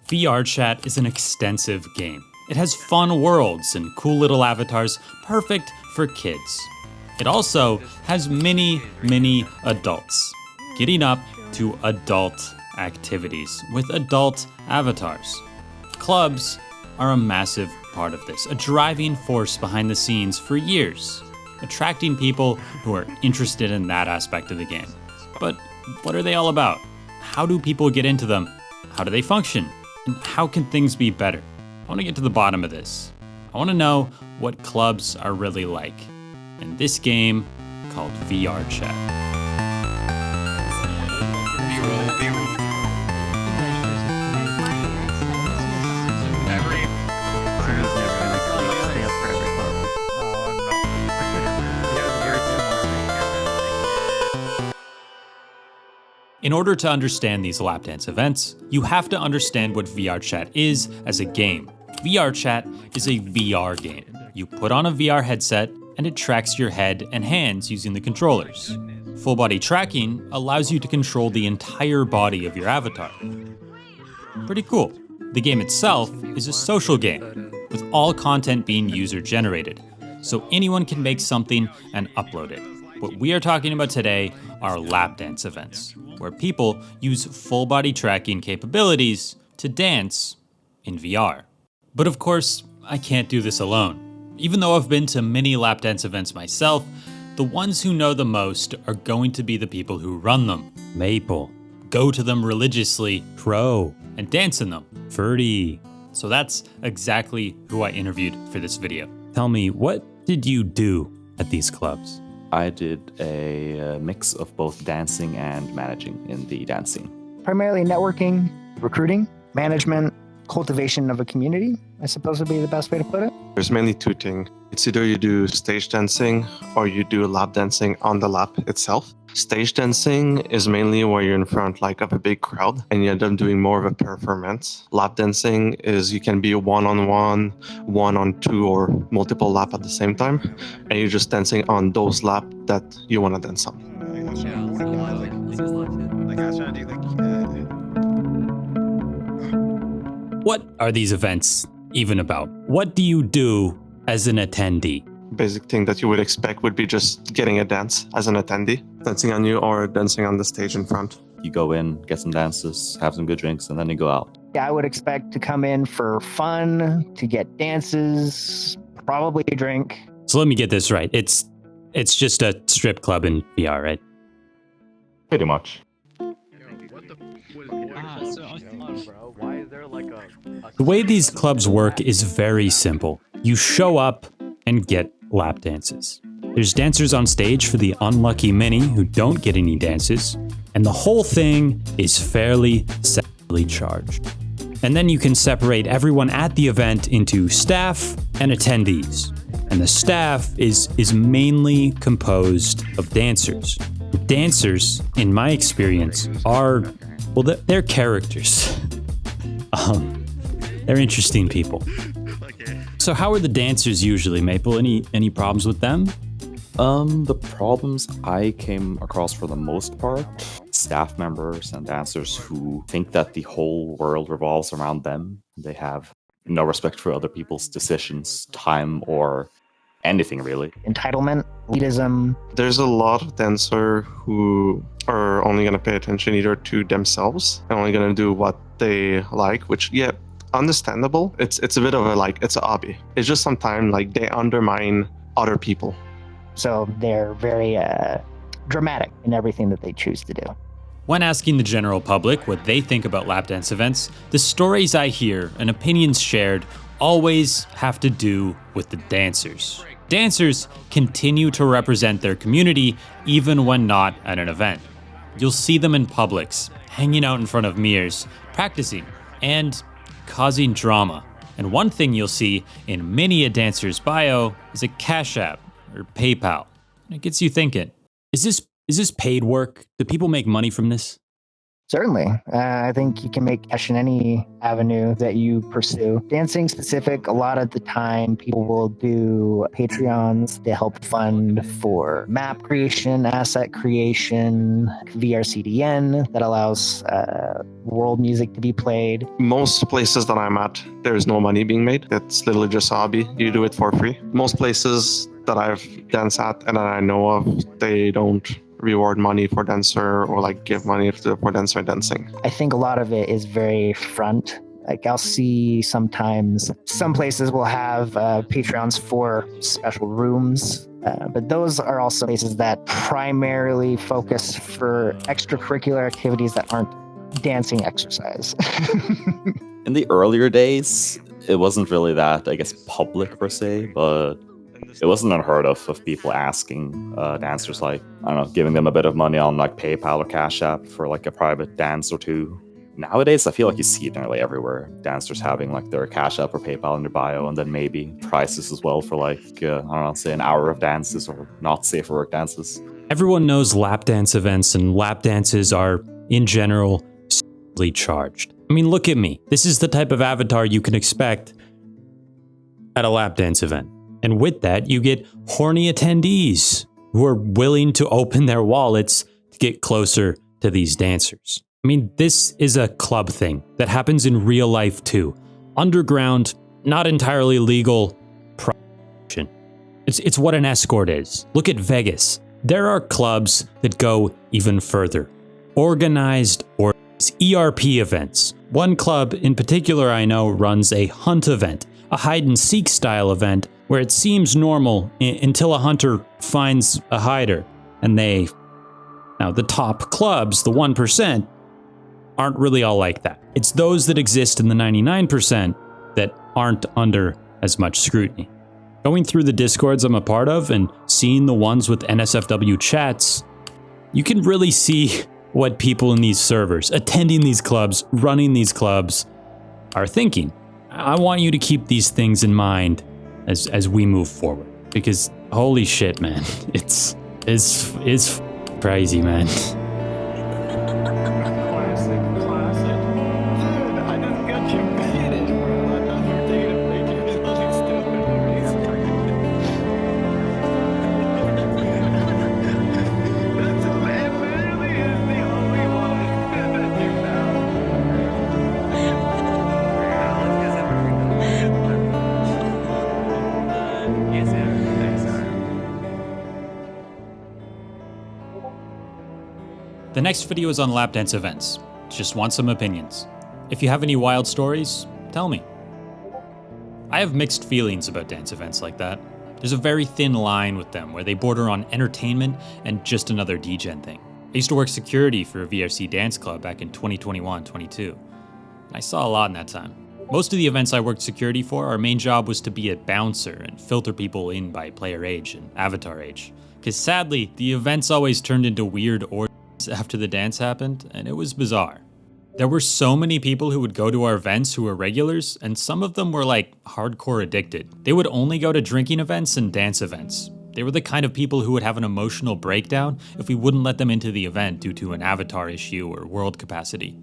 VRChat is an extensive game. It has fun worlds and cool little avatars, perfect for kids. It also has many adults getting up to adult activities with adult avatars. Clubs are a massive part of this, a driving force behind the scenes for years, attracting people who are interested in that aspect of the game. But what are they all about? How do people get into them? How do they function? And how can things be better? I want to get to the bottom of this. I want to know what clubs are really like in this game called VRChat. In order to understand these lap dance events, you have to understand what VRChat is as a game. VRChat is a VR game. You put on a VR headset and it tracks your head and hands using the controllers. Full body tracking allows you to control the entire body of your avatar. Pretty cool. The game itself is a social game, with all content being user generated, so anyone can make something and upload it. What we are talking about today are lap dance events, where people use full body tracking capabilities to dance in VR. But of course, I can't do this alone. Even though I've been to many lap dance events myself, the ones who know the most are going to be the people who run them. Maple. Go to them religiously. Pro. And dance in them. Ferdy. So that's exactly who I interviewed for this video. Tell me, what did you do at these clubs? I did a mix of both dancing and managing in the dance scene. Primarily networking, recruiting, management, cultivation of a community, I suppose would be the best way to put it. There's mainly two things. It's either you do stage dancing or you do lap dancing on the lap itself. Stage dancing is mainly where you're in front of a big crowd and you end up doing more of a performance. Lap dancing is you can be one-on-one, one-on-two, or multiple lap at the same time, and you're just dancing on those laps that you want to dance on. What are these events even about? What do you do as an attendee? Basic thing that you would expect would be just getting a dance as an attendee, dancing on you or dancing on the stage in front. You go in, get some dances, have some good drinks, and then you go out. Yeah, I would expect to come in for fun, to get dances, probably a drink. So let me get this right. It's just a strip club in VR, right? Pretty much. The way these clubs work is very simple. You show up and get lap dances. There's dancers on stage for the unlucky many who don't get any dances, and the whole thing is fairly sexually charged. And then you can separate everyone at the event into staff and attendees. And the staff is mainly composed of dancers. Dancers, in my experience, are, well, they're characters. They're interesting people. So how are the dancers usually, Maple? Any problems with them? The problems I came across for the most part, staff members and dancers who think that the whole world revolves around them. They have no respect for other people's decisions, time, or anything really. Entitlement, elitism. There's a lot of dancers who are only going to pay attention either to themselves and only going to do what they like, which, yeah, understandable. It's a bit of it's a hobby. It's just sometimes they undermine other people. So they're very dramatic in everything that they choose to do. When asking the general public what they think about lap dance events, the stories I hear and opinions shared always have to do with the dancers. Dancers continue to represent their community even when not at an event. You'll see them in Publix, hanging out in front of mirrors, practicing, and causing drama. And one thing you'll see in many a dancer's bio is a Cash App or PayPal. And it gets you thinking, is this paid work? Do people make money from this? Certainly. I think you can make cash in any avenue that you pursue. Dancing specific, a lot of the time people will do Patreons to help fund for map creation, asset creation, VRCDN that allows world music to be played. Most places that I'm at, there's no money being made. It's literally just a hobby. You do it for free. Most places that I've danced at and that I know of, they don't reward money for dancer or like give money for dancer dancing. I think a lot of it is very front. Like I'll see sometimes some places will have Patreons for special rooms, but those are also places that primarily focus for extracurricular activities that aren't dancing exercise. In the earlier days, it wasn't really that, I guess, public per se, but it wasn't unheard of people asking dancers, like, I don't know, giving them a bit of money on like PayPal or Cash App for like a private dance or two. Nowadays, I feel like you see it nearly everywhere. Dancers having like their Cash App or PayPal in their bio, and then maybe prices as well for like, I don't know, say an hour of dances or not safe for work dances. Everyone knows lap dance events, and lap dances are, in general, charged. I mean, look at me. This is the type of avatar you can expect at a lap dance event. And with that, you get horny attendees who are willing to open their wallets to get closer to these dancers. I mean, this is a club thing that happens in real life too. Underground, not entirely legal prostitution. It's what an escort is. Look at Vegas. There are clubs that go even further. Organized ERP events. One club in particular I know runs a hunt event, a hide and seek style event where it seems normal until a hunter finds a hider. And now the top clubs, the 1%, aren't really all like that. It's those that exist in the 99% that aren't under as much scrutiny. Going through the Discords I'm a part of and seeing the ones with NSFW chats, you can really see what people in these servers, attending these clubs, running these clubs, are thinking. I want you to keep these things in mind as we move forward, because holy shit, man, it's crazy, man. Classic. Dude, I just got you baited, bro. I thought you were taking a picture. It's nothing stupid. It literally is the only one that you The next video is on lap dance events. Just want some opinions. If you have any wild stories, tell me. I have mixed feelings about dance events like that. There's a very thin line with them where they border on entertainment and just another degen thing. I used to work security for a VRC dance club back in 2021-22. And I saw a lot in that time. Most of the events I worked security for, our main job was to be a bouncer and filter people in by player age and avatar age. Because sadly, the events always turned into weird orgies after the dance happened, and it was bizarre. There were so many people who would go to our events who were regulars, and some of them were like hardcore addicted. They would only go to drinking events and dance events. They were the kind of people who would have an emotional breakdown if we wouldn't let them into the event due to an avatar issue or world capacity.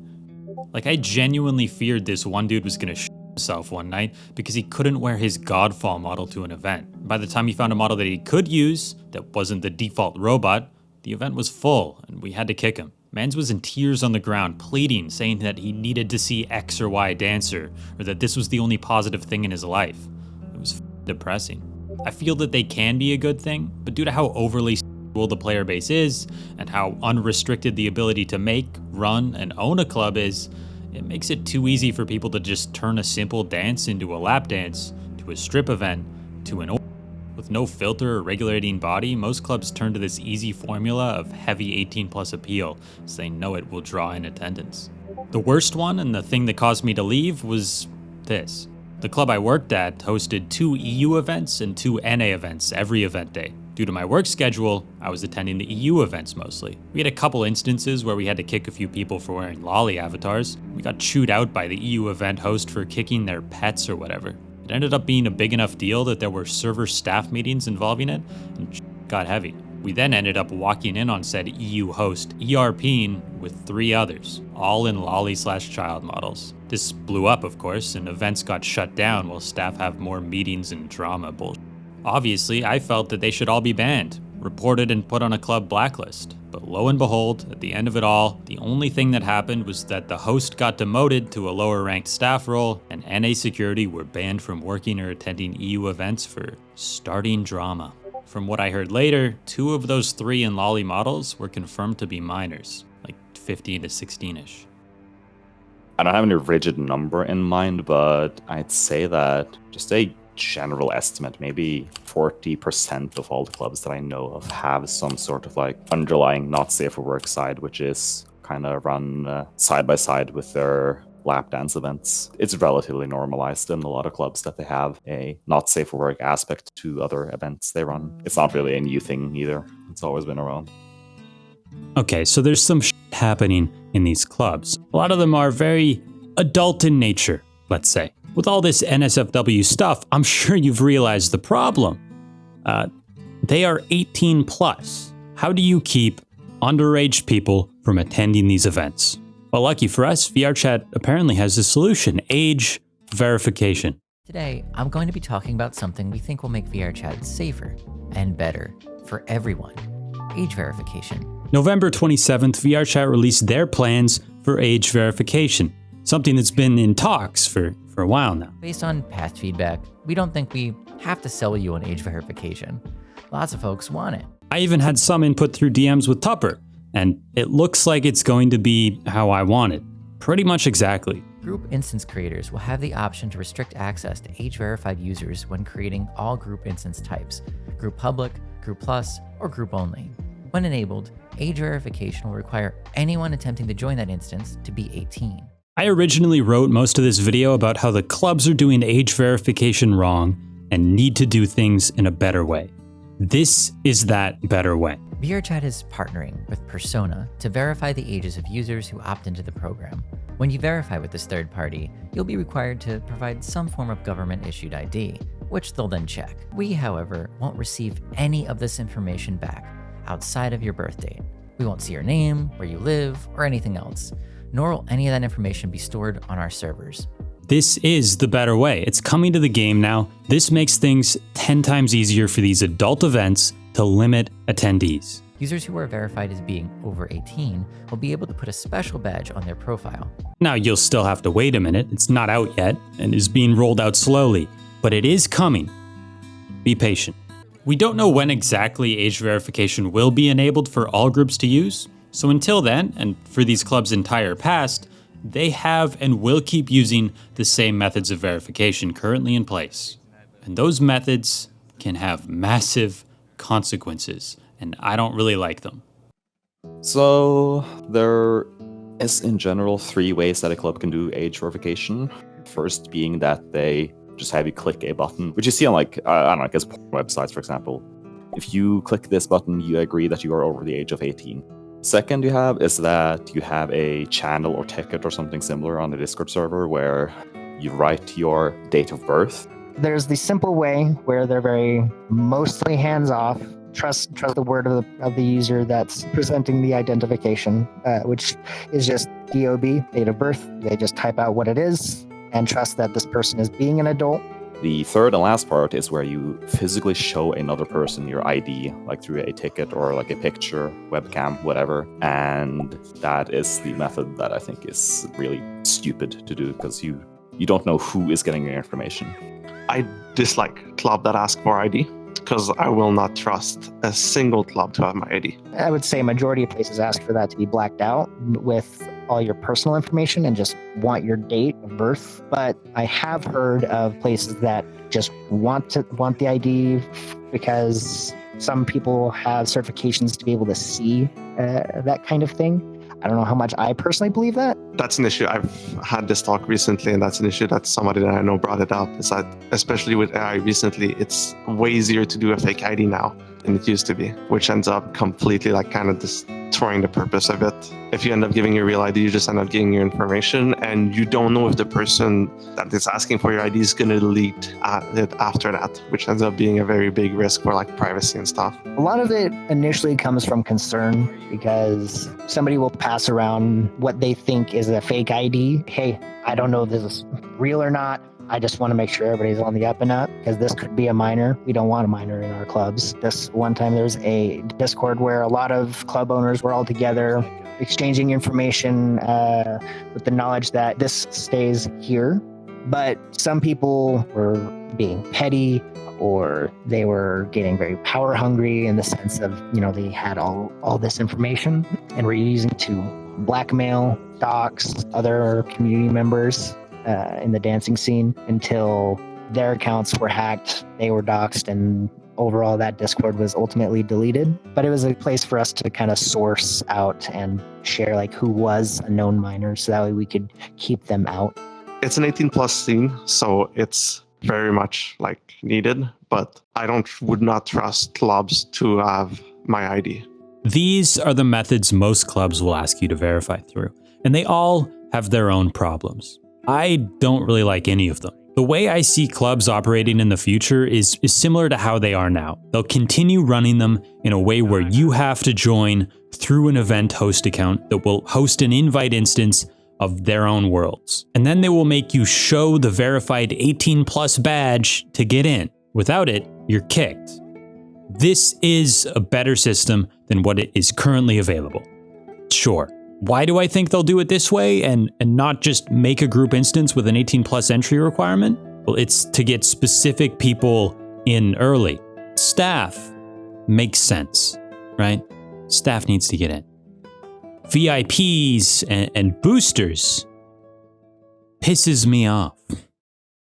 Like, I genuinely feared this one dude was gonna shit himself one night because he couldn't wear his Godfall model to an event. By the time he found a model that he could use, that wasn't the default robot, the event was full and we had to kick him. Mans was in tears on the ground, pleading, saying that he needed to see X or Y dancer, or that this was the only positive thing in his life. It was depressing. I feel that they can be a good thing, but due to how overly the player base is, and how unrestricted the ability to make, run, and own a club is, it makes it too easy for people to just turn a simple dance into a lap dance, to a strip event, to an with no filter or regulating body. Most clubs turn to this easy formula of heavy 18+ appeal, as they know it will draw in attendance. The worst one, and the thing that caused me to leave, was this. The club I worked at hosted 2 EU events and 2 NA events every event day. Due to my work schedule, I was attending the EU events mostly. We had a couple instances where we had to kick a few people for wearing lolly avatars. We got chewed out by the EU event host for kicking their pets or whatever. It ended up being a big enough deal that there were server staff meetings involving it, and got heavy. We then ended up walking in on said EU host ERPing with 3 others, all in lolly/child models. This blew up, of course, and events got shut down while staff have more meetings and drama bullshit. Obviously, I felt that they should all be banned, reported and put on a club blacklist. But lo and behold, at the end of it all, the only thing that happened was that the host got demoted to a lower ranked staff role, and NA security were banned from working or attending EU events for starting drama. From what I heard later, 2 of those 3 in lolly models were confirmed to be minors, like 15 to 16-ish. I don't have any rigid number in mind, but I'd say that just a general estimate, maybe 40% of all the clubs that I know of have some sort of like underlying not safe for work side, which is kind of run side by side with their lap dance events. It's relatively normalized in a lot of clubs that they have a not safe for work aspect to other events they run. It's not really a new thing either. It's always been around. Okay, so there's some shit happening in these clubs. A lot of them are very adult in nature, let's say. With all this NSFW stuff, I'm sure you've realized the problem. They are 18 plus. How do you keep underage people from attending these events? Well, lucky for us, VRChat apparently has a solution: age verification. Today, I'm going to be talking about something we think will make VRChat safer and better for everyone: age verification. November 27th, VRChat released their plans for age verification, something that's been in talks for a while now. Based on past feedback, we don't think we have to sell you on age verification. Lots of folks want it. I even had some input through DMs with Tupper, and it looks like it's going to be how I want it. Pretty much exactly. Group instance creators will have the option to restrict access to age-verified users when creating all group instance types: Group Public, Group Plus, or Group Only. When enabled, age verification will require anyone attempting to join that instance to be 18. I originally wrote most of this video about how the clubs are doing age verification wrong and need to do things in a better way. This is that better way. VRChat is partnering with Persona to verify the ages of users who opt into the program. When you verify with this third party, you'll be required to provide some form of government-issued ID, which they'll then check. We, however, won't receive any of this information back outside of your birth date. We won't see your name, where you live, or anything else, nor will any of that information be stored on our servers. This is the better way. It's coming to the game now. This makes things 10 times easier for these adult events to limit attendees. Users who are verified as being over 18 will be able to put a special badge on their profile. Now, you'll still have to wait a minute. It's not out yet and is being rolled out slowly, but it is coming. Be patient. We don't know when exactly age verification will be enabled for all groups to use. So until then, and for these clubs' entire past, they have and will keep using the same methods of verification currently in place. And those methods can have massive consequences, and I don't really like them. So there is in general 3 ways that a club can do age verification. First being that they just have you click a button, which you see on like, I don't know, I guess websites, for example. If you click this button, you agree that you are over the age of 18. Second you have is that you have a channel or ticket or something similar on the Discord server where you write your date of birth. There's the simple way where they're very mostly hands-off. Trust the word of the user that's presenting the identification, which is just DOB, date of birth. They just type out what it is and trust that this person is being an adult. The third and last part is where you physically show another person your ID, like through a ticket or like a picture, webcam, whatever. And that is the method that I think is really stupid to do because you don't know who is getting your information. I dislike club that ask for ID because I will not trust a single club to have my ID. I would say majority of places ask for that to be blacked out with all your personal information and just want your date of birth. But I have heard of places that just want the ID because some people have certifications to be able to see that kind of thing. I don't know how much I personally believe that. That's an issue. I've had this talk recently, and that's an issue that somebody that I know brought it up. Is that, especially with AI recently, it's way easier to do a fake ID now than it used to be, which ends up completely like kind of destroying destroying the purpose of it. If you end up giving your real ID, you just end up getting your information, and you don't know if the person that is asking for your ID is going to delete it after that, which ends up being a very big risk for like privacy and stuff. A lot of it initially comes from concern because somebody will pass around what they think is a fake ID. Hey, I don't know if this is real or not. I just want to make sure everybody's on the up and up because this could be a minor. We don't want a minor in our clubs. This one time there was a Discord where a lot of club owners were all together exchanging information with the knowledge that this stays here. But some people were being petty, or they were getting very power hungry in the sense of, they had all this information and were using to blackmail, dox other community members in the dancing scene until their accounts were hacked, they were doxxed, and overall that Discord was ultimately deleted. But it was a place for us to kind of source out and share like who was a known minor, so that way we could keep them out. It's an 18 plus scene, so it's very much like needed, but I would not trust clubs to have my ID. These are the methods most clubs will ask you to verify through, and they all have their own problems. I don't really like any of them. The way I see clubs operating in the future is similar to how they are now. They'll continue running them in a way where you have to join through an event host account that will host an invite instance of their own worlds. And then they will make you show the verified 18 plus badge to get in. Without it, you're kicked. This is a better system than what is currently available. Sure. Why do I think they'll do it this way and not just make a group instance with an 18 plus entry requirement? Well, it's to get specific people in early. Staff makes sense, right? Staff needs to get in. VIPs and boosters pisses me off.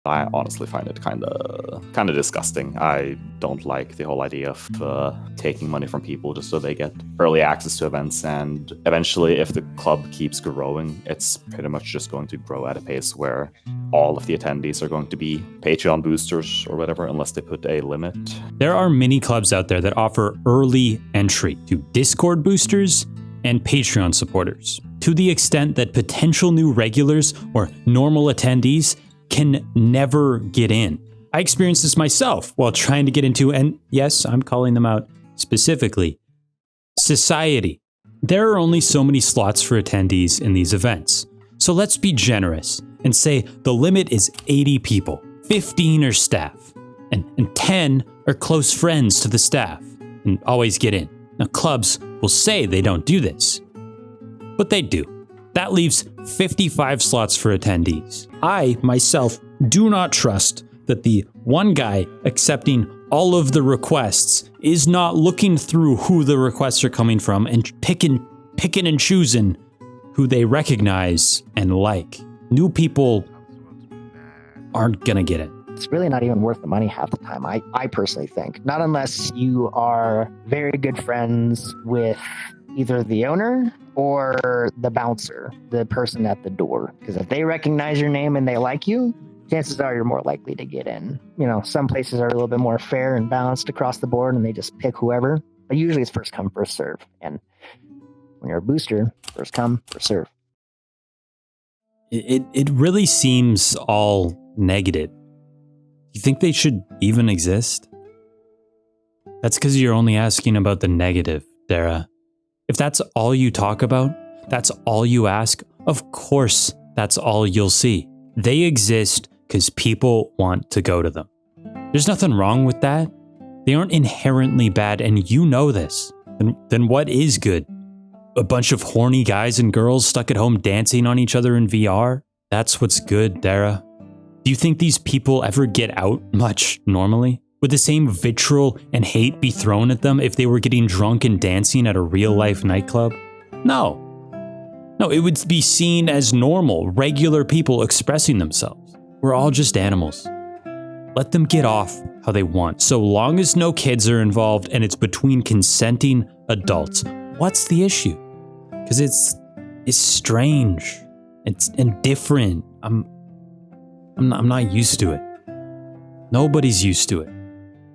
I honestly find it kind of disgusting. I don't like the whole idea of taking money from people just so they get early access to events. And eventually, if the club keeps growing, it's pretty much just going to grow at a pace where all of the attendees are going to be Patreon boosters or whatever, unless they put a limit. There are many clubs out there that offer early entry to Discord boosters and Patreon supporters, to the extent that potential new regulars or normal attendees can never get in. I experienced this myself while trying to get into, and yes, I'm calling them out specifically, society. There are only so many slots for attendees in these events. So let's be generous and say the limit is 80 people, 15 are staff, and 10 are close friends to the staff and always get in. Now, clubs will say they don't do this, but they do. That leaves 55 slots for attendees. I, myself, do not trust that the one guy accepting all of the requests is not looking through who the requests are coming from and picking and choosing who they recognize and like. New people aren't gonna get it. It's really not even worth the money half the time, I personally think. Not unless you are very good friends with either the owner or the bouncer, the person at the door. Because if they recognize your name and they like you, chances are you're more likely to get in. Some places are a little bit more fair and balanced across the board and they just pick whoever. But usually it's first come, first serve. And when you're a booster, first come, first serve. It really seems all negative. You think they should even exist? That's because you're only asking about the negative, Dara. If that's all you talk about, that's all you ask, of course that's all you'll see. They exist because people want to go to them. There's nothing wrong with that. They aren't inherently bad, and you know this. Then what is good? A bunch of horny guys and girls stuck at home dancing on each other in VR? That's what's good, Dara. Do you think these people ever get out much normally? Would the same vitriol and hate be thrown at them if they were getting drunk and dancing at a real-life nightclub? No. No, it would be seen as normal, regular people expressing themselves. We're all just animals. Let them get off how they want, so long as no kids are involved and it's between consenting adults. What's the issue? Because it's strange. It's different. I'm not used to it. Nobody's used to it.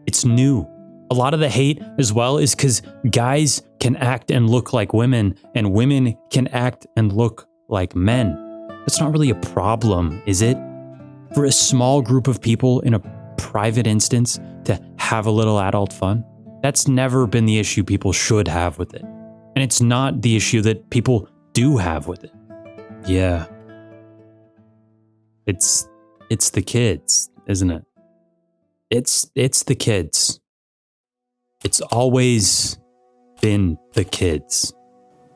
It's new. A lot of the hate as well is because guys can act and look like women, and women can act and look like men. That's not really a problem, is it? For a small group of people in a private instance to have a little adult fun? That's never been the issue people should have with it. And it's not the issue that people do have with it. Yeah. It's the kids, isn't it? It's the kids. It's always been the kids.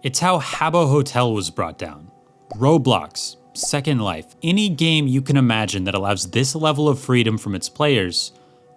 It's how Habbo Hotel was brought down. Roblox, Second Life, any game you can imagine that allows this level of freedom from its players,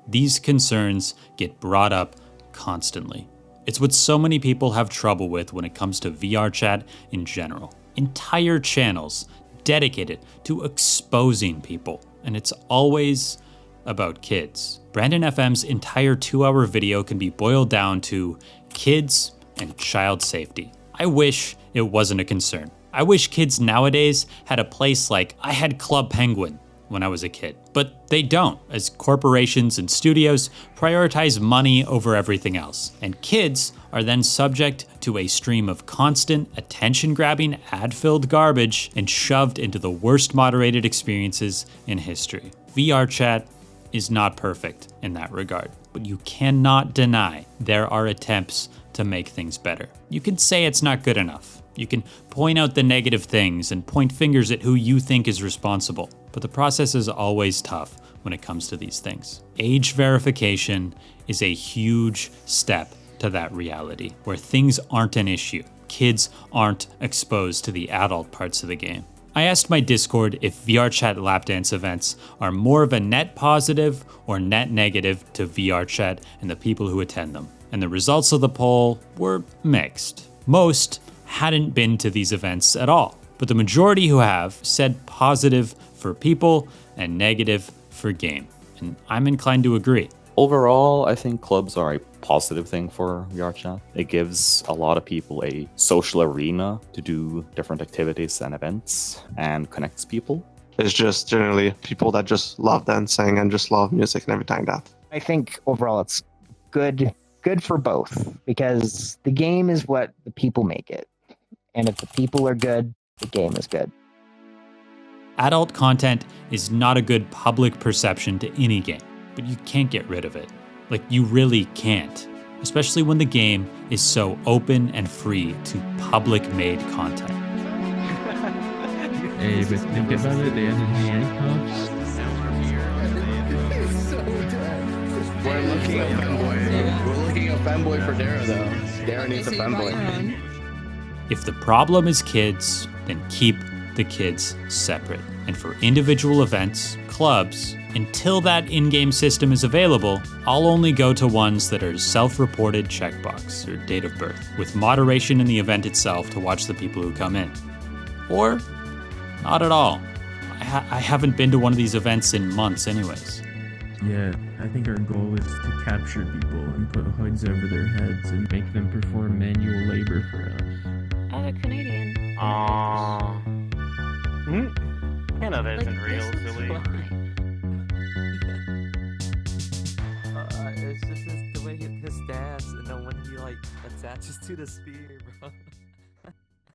these concerns get brought up constantly. It's what so many people have trouble with when it comes to VRChat in general. Entire channels dedicated to exposing people, and it's always about kids. Brandon FM's entire 2-hour video can be boiled down to kids and child safety. I wish it wasn't a concern. I wish kids nowadays had a place like I had Club Penguin when I was a kid, but they don't, as corporations and studios prioritize money over everything else. And kids are then subject to a stream of constant, attention-grabbing, ad-filled garbage and shoved into the worst moderated experiences in history. VRChat is not perfect in that regard, but you cannot deny there are attempts to make things better. You can say it's not good enough. You can point out the negative things and point fingers at who you think is responsible. But the process is always tough when it comes to these things. Age verification is a huge step to that reality, where things aren't an issue. Kids aren't exposed to the adult parts of the game. I asked my Discord if VRChat lapdance events are more of a net positive or net negative to VRChat and the people who attend them. And the results of the poll were mixed. Most hadn't been to these events at all, but the majority who have said positive for people and negative for game. And I'm inclined to agree. Overall, I think clubs are a positive thing for VRChat. It gives a lot of people a social arena to do different activities and events and connects people. It's just generally people that just love dancing and just love music and everything like that. I think overall it's good for both, because the game is what the people make it. And if the people are good, the game is good. Adult content is not a good public perception to any game, but you can't get rid of it. Like, you really can't, especially when the game is so open and free to public-made content. Hey, but think about it, they have handcuffs. We're looking at fanboy. We're looking at fanboy for Dara, though. Dara needs a fanboy. If the problem is kids, then keep the kids separate. And for individual events, clubs, until that in-game system is available, I'll only go to ones that are self-reported checkbox or date of birth, with moderation in the event itself to watch the people who come in. Or not at all. I haven't been to one of these events in months anyways. Yeah, I think our goal is to capture people and put hoods over their heads and make them perform manual labor for us. Oh, they're Canadian. Aww. Canada isn't real, silly. It's just the way his dance and then when he like attaches to the spear.